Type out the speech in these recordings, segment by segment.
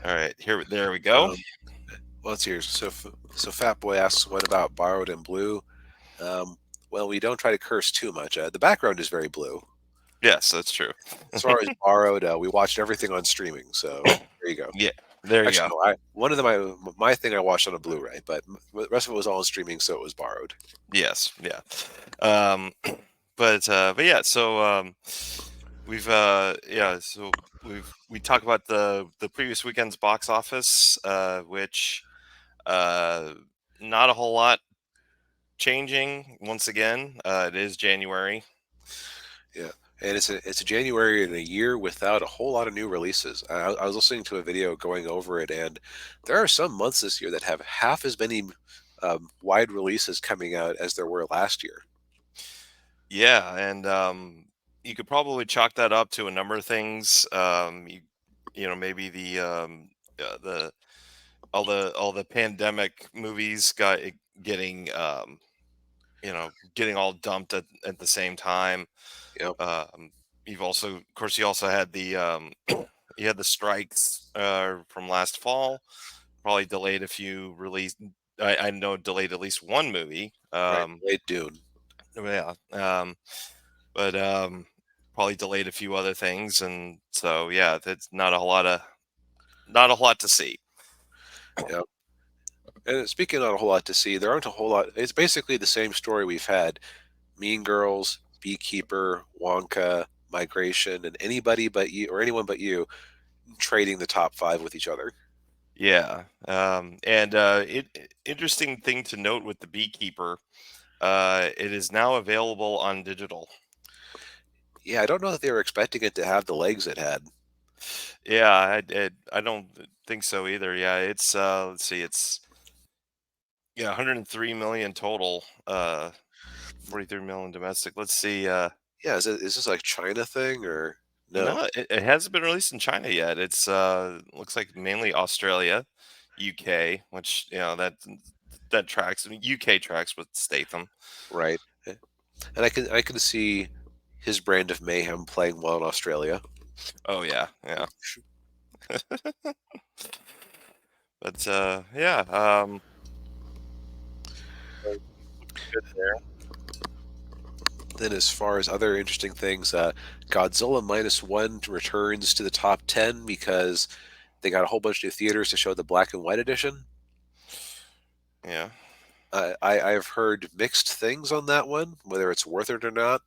All right, there we go. Um, well, let's hear. So Fat Boy asks, "What about borrowed and blue?" Um, well, we don't try to curse too much. The background is very blue. Yes, that's true. As far as borrowed, we watched everything on streaming. So there you go. Yeah, there you Actually, go. no. I one of them, my thing I watched on a Blu-ray, but the rest of it was all on streaming, so it was borrowed. Yes, yeah. Um, but yeah, so we talk about the previous weekend's box office, which uh, not a whole lot changing. Once again, it is January. Yeah, and it's a January in a year without a whole lot of new releases. I was listening to a video going over it, and there are some months this year that have half as many wide releases coming out as there were last year. Yeah, and you could probably chalk that up to a number of things. Maybe the all the pandemic movies getting getting all dumped at the same time. Yep, Um, of course, you also had the you had the strikes from last fall. Probably delayed a few release. I know delayed at least one movie. right. Late Dune. Yeah. But probably delayed a few other things, and so yeah, that's not a whole lot to see. Yep. And speaking of a whole lot to see, there aren't a whole lot. It's basically the same story we've had: Mean Girls, Beekeeper, Wonka, Migration, and anybody but you or anyone but you trading the top five with each other. Yeah, and interesting thing to note with the Beekeeper, it is now available on digital. Yeah, I don't know that they were expecting it to have the legs it had. Yeah, I don't think so either. Yeah, it's let's see, it's yeah 103 million total, 43 million domestic. Let's see. Yeah, is this like China thing or no? No, it hasn't been released in China yet. It's looks like mainly Australia, UK, which that tracks. I mean, UK tracks with Statham. Right. And I can see his brand of mayhem playing well in Australia. Oh yeah, yeah. But yeah, looking good there. Then, as far as other interesting things, Godzilla -1 returns to the top 10 because they got a whole bunch of new theaters to show the black and white edition. Yeah, I've heard mixed things on that one, whether it's worth it or not.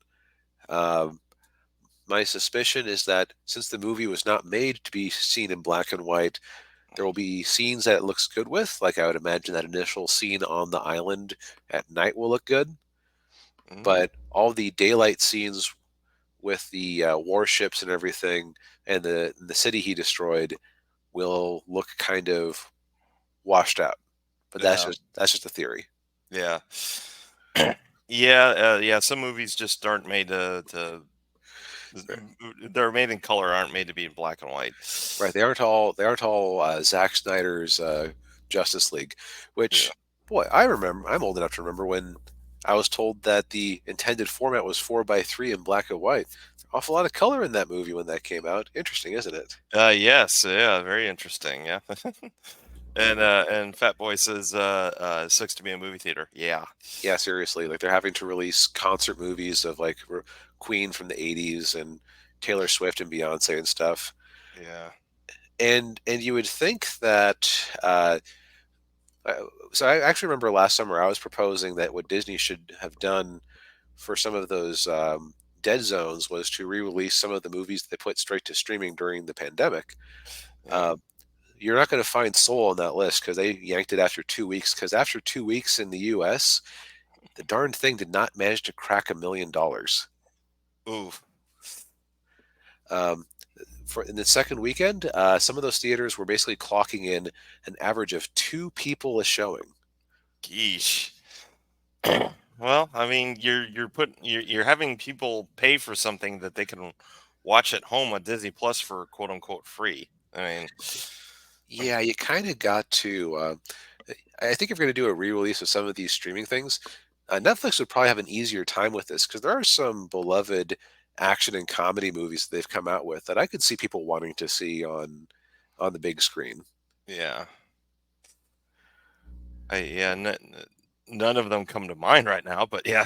Um, my suspicion is that since the movie was not made to be seen in black and white, there will be scenes that it looks good with. Like I would imagine that initial scene on the island at night will look good, mm, but all the daylight scenes with the warships and everything, and the city he destroyed will look kind of washed out. But that's yeah, just a theory. yeah, yeah, yeah. Some movies just aren't made to. They're made in color, aren't made to be in black and white. Right? They aren't all Zack Snyder's Justice League, Yeah. which boy, I remember. I'm old enough to remember when I was told that the intended format was 4:3 in black and white. Awful lot of color in that movie when that came out. Interesting, isn't it? Yes. Yeah. Very interesting. Yeah. And Fat Boy says, "Sucks to be a movie theater." Yeah. Yeah, seriously. Like they're having to release concert movies of like Queen from the '80s and Taylor Swift and Beyonce and stuff. Yeah. And you would think that uh, so I actually remember last summer I was proposing that what Disney should have done for some of those dead zones was to re-release some of the movies they put straight to streaming during the pandemic. Yeah. Uh, you're not going to find Soul on that list because they yanked it after 2 weeks. Because after 2 weeks in the U.S., the darn thing did not manage to crack $1 million. Ooh. Um, for in the second weekend, some of those theaters were basically clocking in an average of two people a showing. Geesh. Well, I mean, you're having people pay for something that they can watch at home on Disney Plus for quote unquote free. I mean, Yeah, you kind of got to. I think if you're going to do a re-release of some of these streaming things, Netflix would probably have an easier time with this because there are some beloved action and comedy movies that they've come out with that I could see people wanting to see on on the big screen. Yeah. Yeah, none of them come to mind right now, but yeah.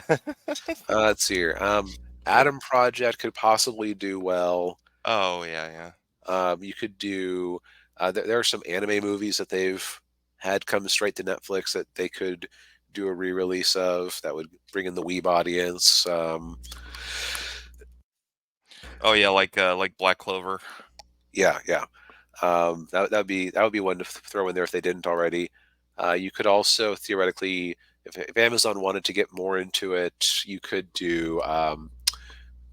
Let's see here. Yeah. Adam Project could possibly do well. Oh, yeah, yeah. You could do. There are some anime movies that they've had come straight to Netflix that they could do a re-release of that would bring in the weeb audience. Oh, yeah, like Black Clover. Yeah, yeah. That would be one to throw in there if they didn't already. You could also theoretically, if Amazon wanted to get more into it, you could do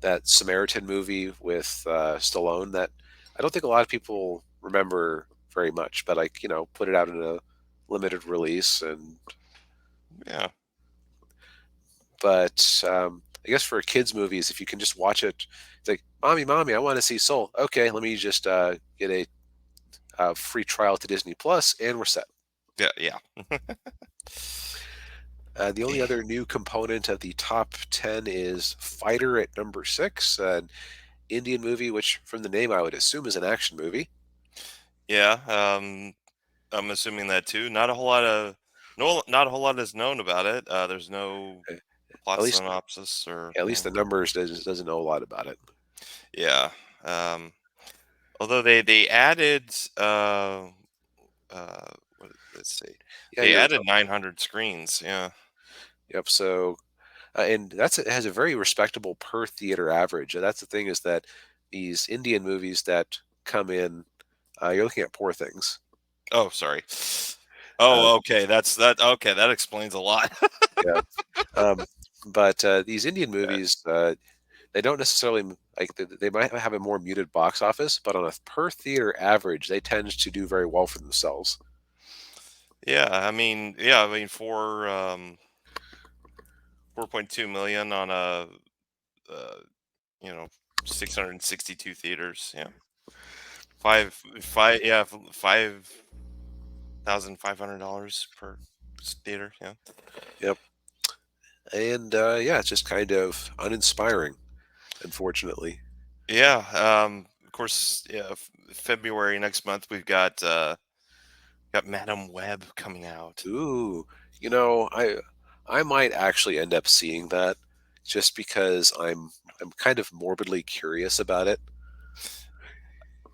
that Samaritan movie with Stallone. That I don't think a lot of people remember very much, but like put it out in a limited release. And Yeah. but I guess for kids movies, if you can just watch it, it's like, mommy, mommy, I want to see Soul. Okay, let me just get a free trial to Disney Plus, and we're set. Yeah, yeah. The only other new component of the top 10 is Fighter at number 6, an Indian movie, which from the name I would assume is an action movie. Yeah, I'm assuming that too. Not a whole lot of no, not a whole lot is known about it. There's no Uh, plot At least, synopsis or at yeah. least the numbers doesn't know a lot about it. Yeah. Um, although they added let's see. Yeah, They you're added 900 screens. Yeah. yep. So, and it has a very respectable per theater average. That's the thing is that these Indian movies that come in, you're looking at Poor Things. Oh, sorry. Uh, Oh, okay. Okay, that explains a lot. yeah, um, but these Indian movies, they don't necessarily like they might have a more muted box office, but on a per theater average, they tend to do very well for themselves. Yeah, I mean for 4.2 million on a uh, you know 662 theaters. Yeah. $5,500 per theater. Yeah. Yep. And yeah, it's just kind of uninspiring, unfortunately. Yeah. Of course, yeah, February next month we've got Madam Web coming out. Ooh, you know, I might actually end up seeing that just because I'm kind of morbidly curious about it.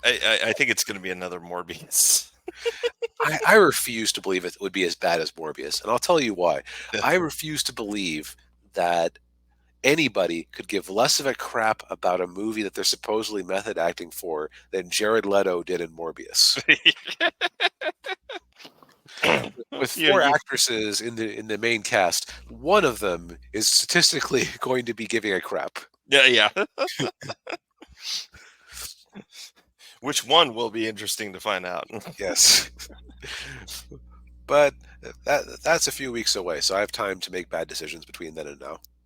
I think it's going to be another Morbius. I refuse to believe it would be as bad as Morbius, and I'll tell you why. I refuse to believe that anybody could give less of a crap about a movie that they're supposedly method acting for than Jared Leto did in Morbius. With yeah, four actresses in the main cast, one of them is statistically going to be giving a crap. yeah, yeah. Which one will be interesting to find out. Yes. But that's a few weeks away, so I have time to make bad decisions between then and now.